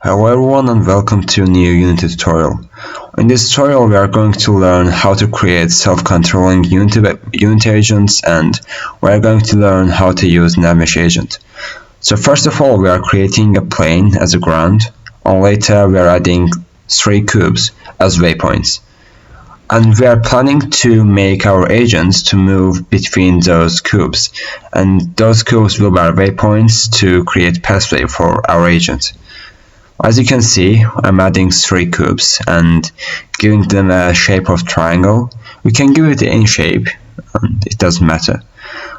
Hello everyone and welcome to a new Unity tutorial. In this tutorial we are going to learn how to create self-controlling Unity agents, and we are going to learn how to use NavMesh agent. So first of all we are creating a plane as a ground, and later we are adding 3 cubes as waypoints. And we are planning to make our agents to move between those cubes, and those cubes will be our waypoints to create pathway for our agent. As you can see, I'm adding 3 cubes and giving them a shape of triangle. We can give it any shape, and it doesn't matter.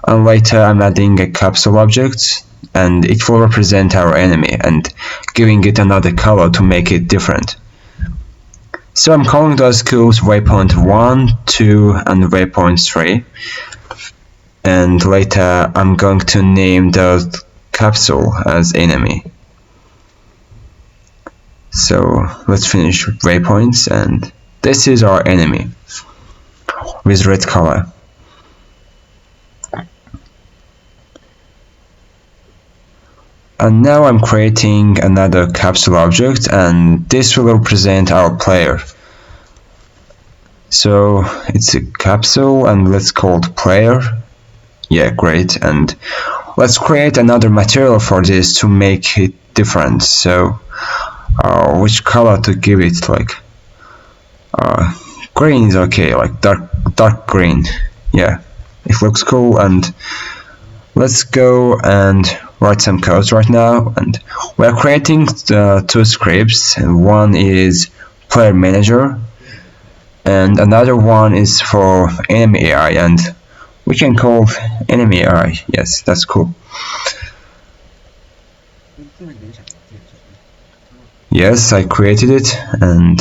And later I'm adding a capsule object, and it will represent our enemy, and giving it another color to make it different. So I'm calling those cubes waypoint 1, 2 and waypoint 3. And later I'm going to name the capsule as enemy. So let's finish with waypoints, and this is our enemy with red color. And now I'm creating another capsule object, and this will represent our player. So it's a capsule and let's call it player. Yeah, great. And let's create another material for this to make it different. So which color to give it? Like green is okay, like dark green. Yeah, it looks cool. And let's go and write some code right now. And we are creating 2 scripts, and one is player manager and another one is for enemy AI, and we can call enemy AI. Yes, that's cool. Yes, I created it, and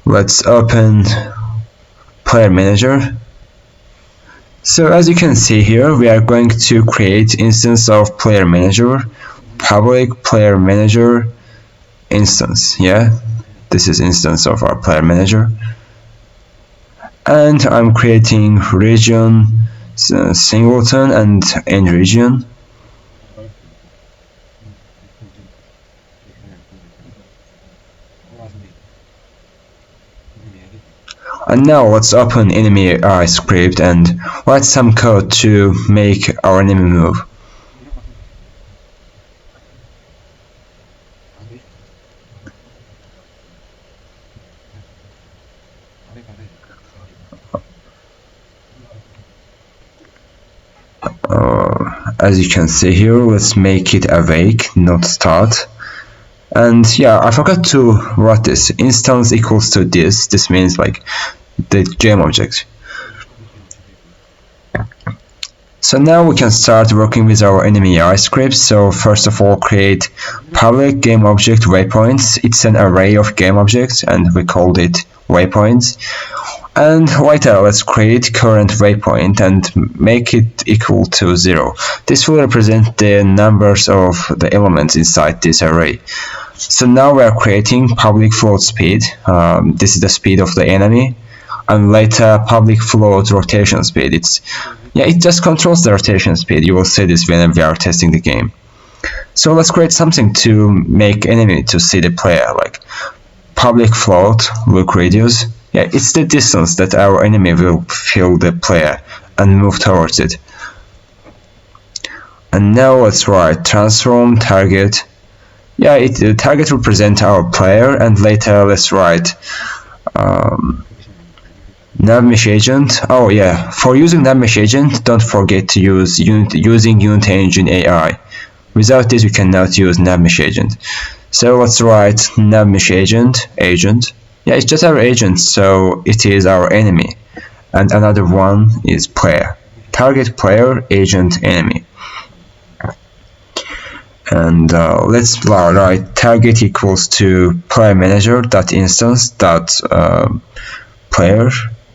let's open player manager. So as you can see here, we are going to create instance of player manager, public player manager instance. Yeah, this is instance of our player manager. And I'm creating region singleton and end region. And now let's open enemy AI script and write some code to make our enemy move. As you can see here, let's make it awake, not start. And yeah, I forgot to write this. Instance equals to this. This means like the game object. So now we can start working with our enemy AI script. So first of all, create public game object waypoints. It's an array of game objects, and we called it waypoints. And later let's create current waypoint and make it equal to 0. This will represent the numbers of the elements inside this array. So now we are creating public float speed. This is the speed of the enemy, and later public float rotation speed. It just controls the rotation speed. You will see this when we are testing the game. So let's create something to make enemy to see the player, like public float look radius. Yeah, it's the distance that our enemy will feel the player and move towards it. And now let's write transform target. Yeah, the target represents our player, and later let's write NavMesh agent. Oh yeah, for using NavMesh agent, don't forget to use using Unity Engine AI. Without this, we cannot use NavMesh agent. So let's write NavMesh agent. Yeah, it's just our agent, so it is our enemy. And another one is player. Target player, agent, enemy. And let's write target equals to player manager dot instance dot player.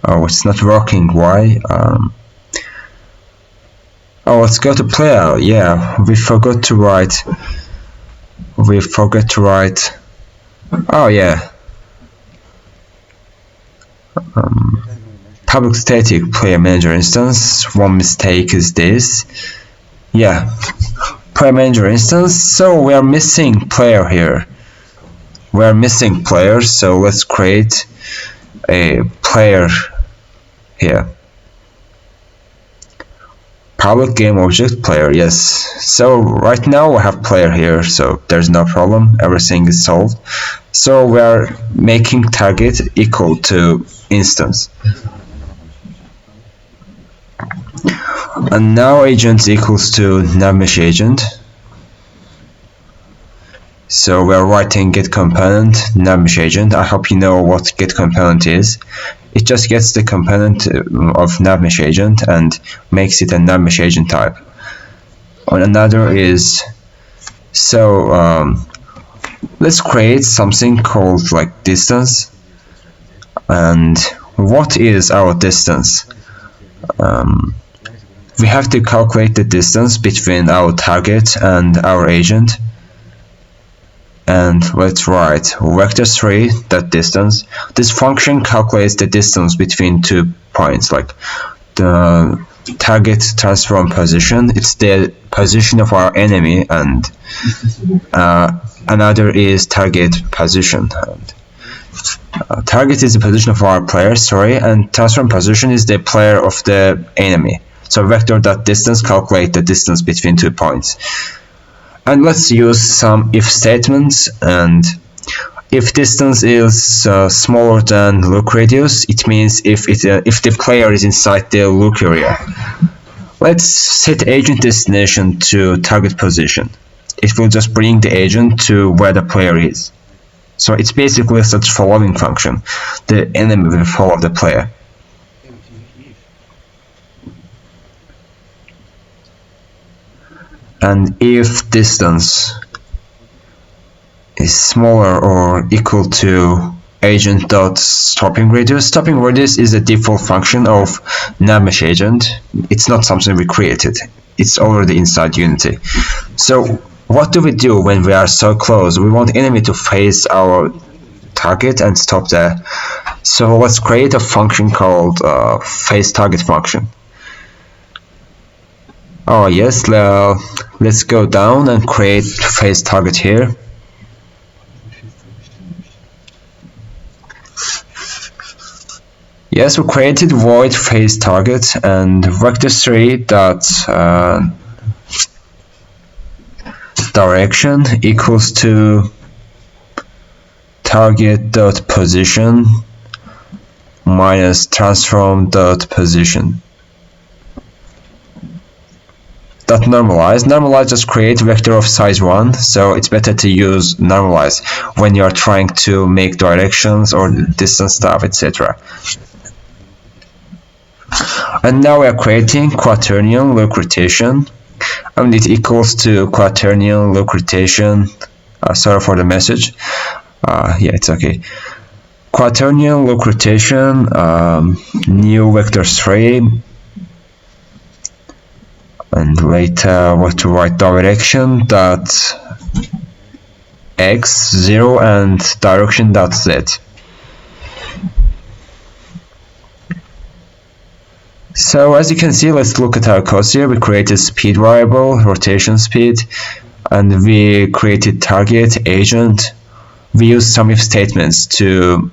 Oh, it's not working. Why? Oh, let's go to player. Yeah, we forgot to write. Oh yeah. Public static player manager instance. One mistake is this. Yeah, player manager instance. So we are missing player here. We are missing player, so let's create a player here. Public game object player, yes. So right now we have player here, so there's no problem, everything is solved. So we are making target equal to instance. And now agent equals to NavMesh agent. So we are writing get component NavMesh agent. I hope you know what get component is. It just gets the component of NavMesh agent and makes it a NavMesh agent type. And another is, so let's create something called like distance. And what is our distance? We have to calculate the distance between our target and our agent. And let's write vector3 that distance. This function calculates the distance between 2 points, like the target transform position. It's the position of our enemy, and another is target position. Target is the position of our player, and transform position is the player of the enemy. So vector.distance calculate the distance between 2 points. And let's use some if statements. And if distance is smaller than loop radius, it means if the player is inside the loop area. Let's set agent destination to target position. It will just bring the agent to where the player is. So it's basically such following function. The enemy will follow the player. And if distance is smaller or equal to agent.stopping radius. Stopping radius is a default function of NavMesh agent. It's not something we created. It's already inside Unity. So what do we do when we are so close? We want enemy to face our target and stop there. So let's create a function called face target function. Oh yes, let's go down and create face target here. Yes, we created void face target and vector3 dot direction equals to target dot position minus transform dot position. Dot normalize. Normalize just create vector of size 1, so it's better to use normalize when you are trying to make directions or distance stuff, etc. And now we are creating quaternion loop rotation, and it equals to quaternion loop rotation. Sorry for the message. Yeah, it's okay. Quaternion loop rotation, new vector3. And later what to write direction dot x 0 and direction dot z. So as you can see, let's look at our code here. We created speed variable, rotation speed, and we created target agent. We used some if statements to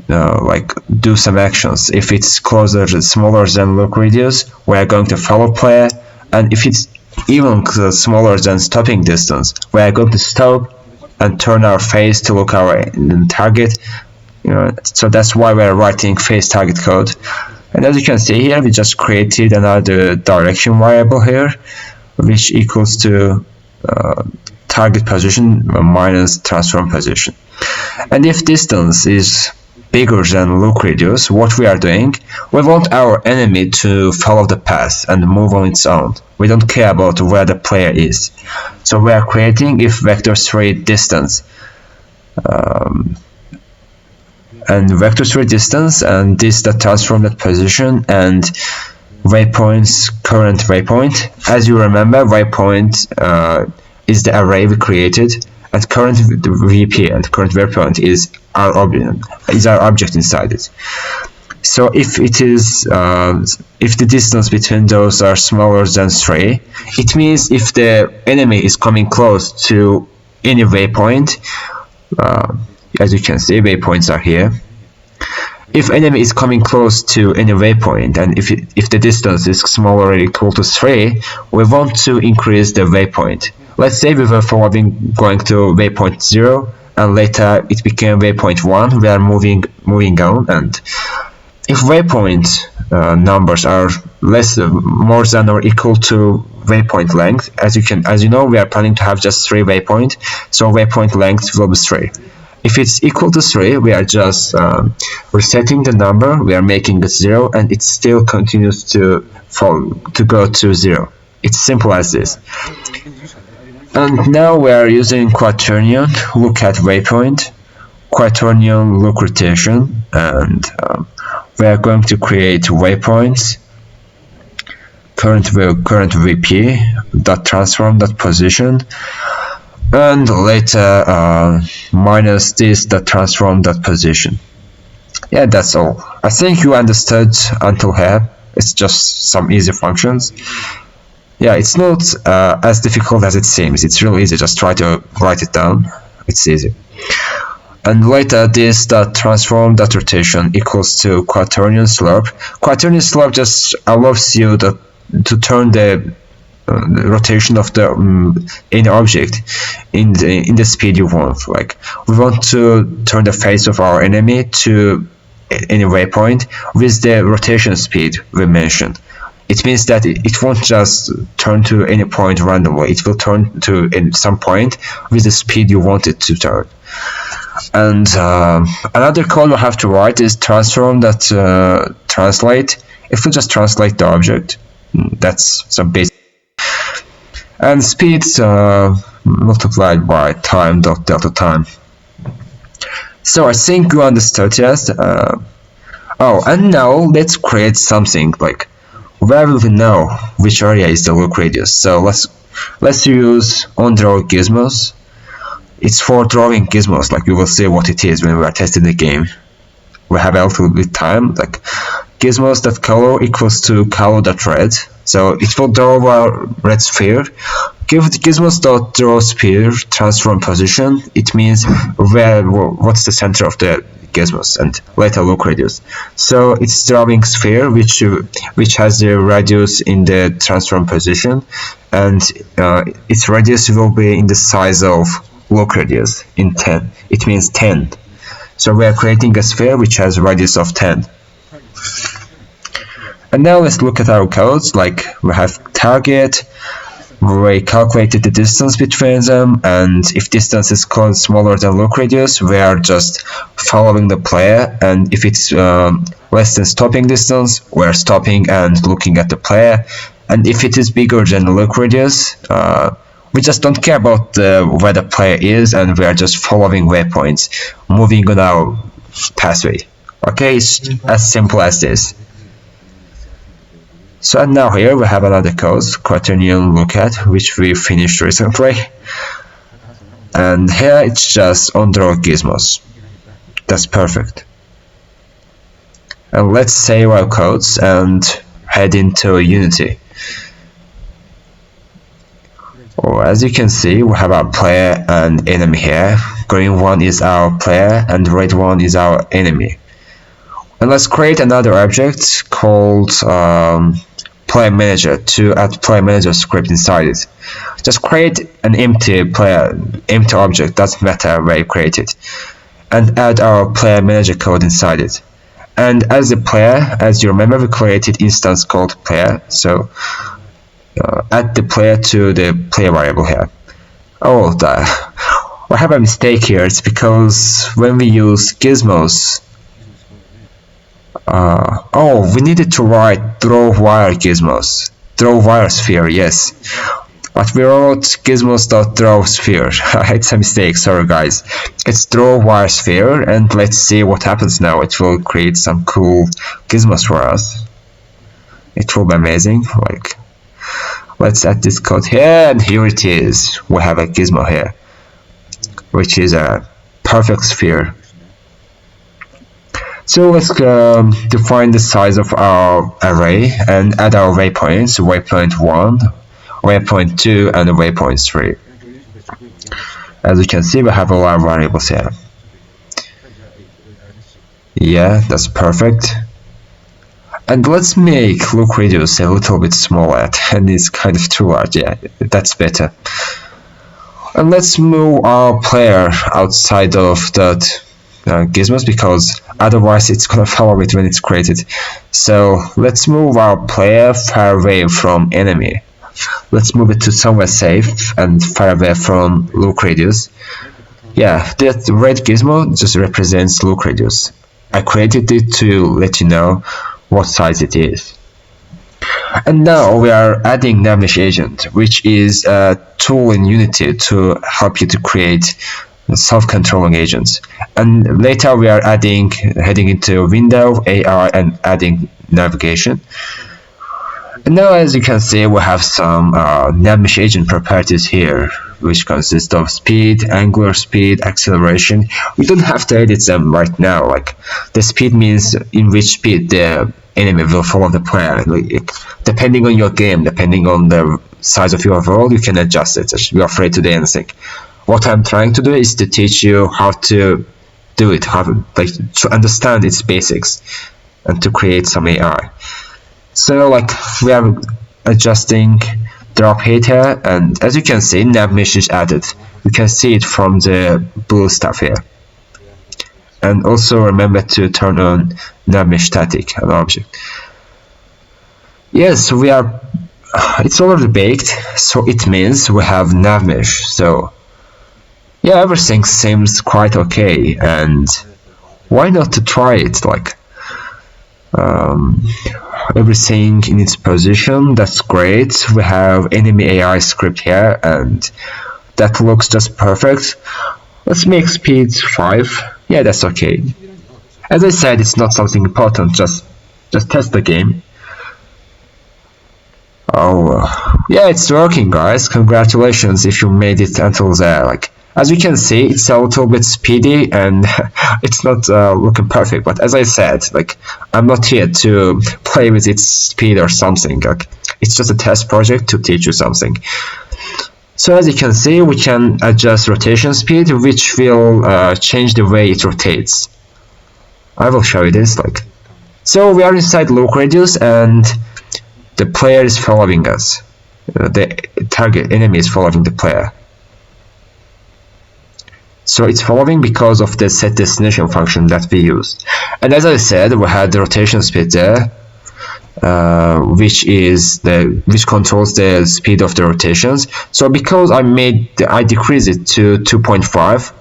like do some actions. If it's closer or smaller than loop radius, we are going to follow player. And if it's even smaller than stopping distance, we are going to stop and turn our face to look our target. So that's why we are writing face target code. And as you can see here, we just created another direction variable here, which equals to target position minus transform position. And if distance is bigger than loop radius, what we are doing, we want our enemy to follow the path and move on its own. We don't care about where the player is. So we are creating if vector3 distance and vector3 distance, and this the transform that position, and waypoints current waypoint. As you remember, waypoint is the array we created, and current VP and current waypoint is our object inside it. So if it is if the distance between those are smaller than 3, it means if the enemy is coming close to any waypoint, as you can see, waypoints are here. If enemy is coming close to any waypoint, and if the distance is smaller or equal to 3, we want to increase the waypoint. Let's say we were going to waypoint 0, and later it became waypoint 1. We are moving on, and if waypoint numbers are more than or equal to waypoint length, as you know, we are planning to have just 3 waypoints, so waypoint length will be 3. If it's equal to 3, we are just resetting the number, we are making it 0, and it still continues to go to 0. It's simple as this. And now we are using quaternion, look at waypoint, quaternion look rotation, and we are going to create waypoints, current VP, dot transform, dot position, and later minus this dot transform dot position. Yeah, that's all. I think you understood until here. It's just some easy functions. Yeah, it's not as difficult as it seems. It's really easy. Just try to write it down. It's easy. And later this dot transform dot rotation equals to quaternion slope. Quaternion slope just allows you to turn the rotation of the any object in the speed you want. Like, we want to turn the face of our enemy to any waypoint with the rotation speed we mentioned. It means that it won't just turn to any point randomly. It will turn to some point with the speed you want it to turn. And another code we have to write is transform that translate. If we just translate the object, that's some basic. And speed multiplied by time dot delta time. So I think you understood, yes. Oh, and now let's create something. Like, where will we know which area is the look radius? So let's use onDraw gizmos. It's for drawing gizmos. Like, you will see what it is when we are testing the game. We have a little bit time. Like, gizmos.color equals to color.red. So it will draw our red sphere. Give the gizmos.draw sphere transform position. It means what's the center of the gizmos, and later look radius. So it's drawing sphere which has the radius in the transform position, and its radius will be in the size of look radius in 10. It means 10. So we are creating a sphere which has a radius of 10. And now let's look at our codes. Like, we have target, we calculated the distance between them, and if distance is smaller than look radius, we are just following the player, and if it's less than stopping distance, we're stopping and looking at the player, and if it is bigger than the look radius, we just don't care about where the player is, and we are just following waypoints, moving on our pathway. Okay, it's as simple as this. So, and now here we have another code, quaternion lookat, which we finished recently. And here it's just onDraw gizmos. That's perfect. And let's save our codes and head into Unity. Oh, as you can see, we have our player and enemy here. Green one is our player and red one is our enemy. And let's create another object called player manager to add player manager script inside it. Just create an empty object, doesn't matter where you create it, and add our player manager code inside it. And as the player, as you remember, we created instance called player, so add the player to the player variable here. Oh, I have a mistake here. It's because when we use gizmos, oh, we needed to write draw wire gizmos, draw wire sphere, yes, but we wrote gizmos.draw sphere. It's a mistake, sorry guys. It's draw wire sphere, and let's see what happens now. It will create some cool gizmos for us. It will be amazing. Like, let's add this code here, and here it is. We have a gizmo here, which is a perfect sphere. So let's define the size of our array and add our waypoints, waypoint 1, waypoint 2, and waypoint 3. As you can see, we have a lot of variables here. Yeah, that's perfect. And let's make look radius a little bit smaller, and it's kind of too large. Yeah, that's better. And let's move our player outside of that gizmos, because otherwise it's gonna follow it when it's created. So let's move our player far away from enemy. Let's move it to somewhere safe and far away from look radius. Yeah, that red gizmo just represents look radius. I created it to let you know what size it is. And now we are adding NavMesh agent, which is a tool in Unity to help you to create self-controlling agents. And later we are heading into window, AI, and adding navigation. And now, as you can see, we have some NavMesh agent properties here, which consist of speed, angular speed, acceleration. We don't have to edit them right now. Like, the speed means in which speed the enemy will follow the player. Depending on your game, depending on the size of your world, you can adjust it. You're afraid to do anything. What I'm trying to do is to teach you how to do it, to understand its basics, and to create some AI. So we are adjusting drop height here, and as you can see, NavMesh is added. You can see it from the blue stuff here. And also remember to turn on NavMesh static an object. Yes, it's already baked, so it means we have NavMesh. So yeah, everything seems quite okay, and why not to try it? Everything in its position, that's great. We have enemy AI script here, and that looks just perfect. Let's make speed 5. Yeah, that's okay. As I said, it's not something important, just test the game. Oh, yeah, it's working, guys. Congratulations if you made it until there. As you can see, it's a little bit speedy and it's not looking perfect. But as I said, I'm not here to play with its speed or something. It's just a test project to teach you something. So as you can see, we can adjust rotation speed, which will change the way it rotates. I will show you this. So we are inside look radius, and the player is following us. The target enemy is following the player. So it's following because of the set destination function that we used. And as I said, we had the rotation speed there, which controls the speed of the rotations. So because I decreased it to 2.5,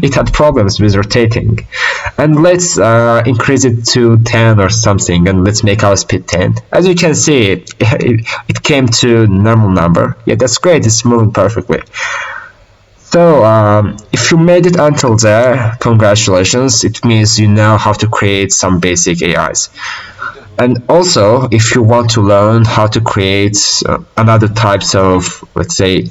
it had problems with rotating. And let's increase it to 10 or something, and let's make our speed 10. As you can see, it came to normal number. Yeah, that's great. It's moving perfectly. So if you made it until there, congratulations. It means you know how to create some basic AIs. And also, if you want to learn how to create another types of, let's say,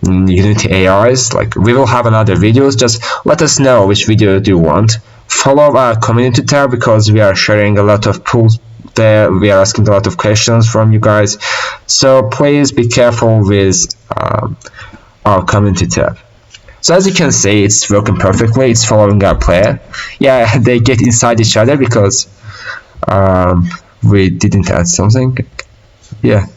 Unity AIs, we will have another videos. Just let us know which video do you want. Follow our community tab, because we are sharing a lot of tools there. We are asking a lot of questions from you guys. So please be careful with our community tab. So as you can see, it's working perfectly. It's following our player. Yeah, they get inside each other because we didn't add something. Yeah.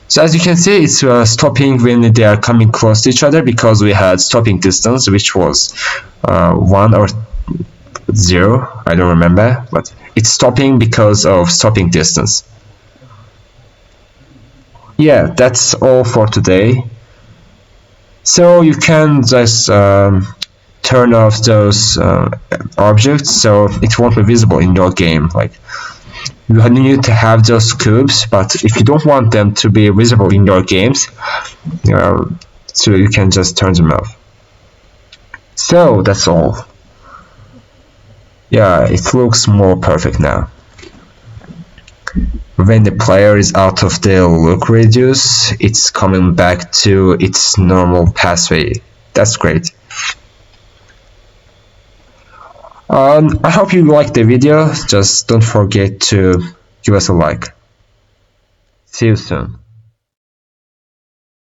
So as you can see, it's stopping when they are coming close to each other, because we had stopping distance, which was 1 or 0. I don't remember, but it's stopping because of stopping distance. Yeah, that's all for today. So you can just turn off those objects so it won't be visible in your game. You need to have those cubes, but if you don't want them to be visible in your games, so you can just turn them off. So that's all. Yeah, it looks more perfect now. When the player is out of the look radius, it's coming back to its normal pathway. That's great. I hope you liked the video. Just don't forget to give us a like. See you soon.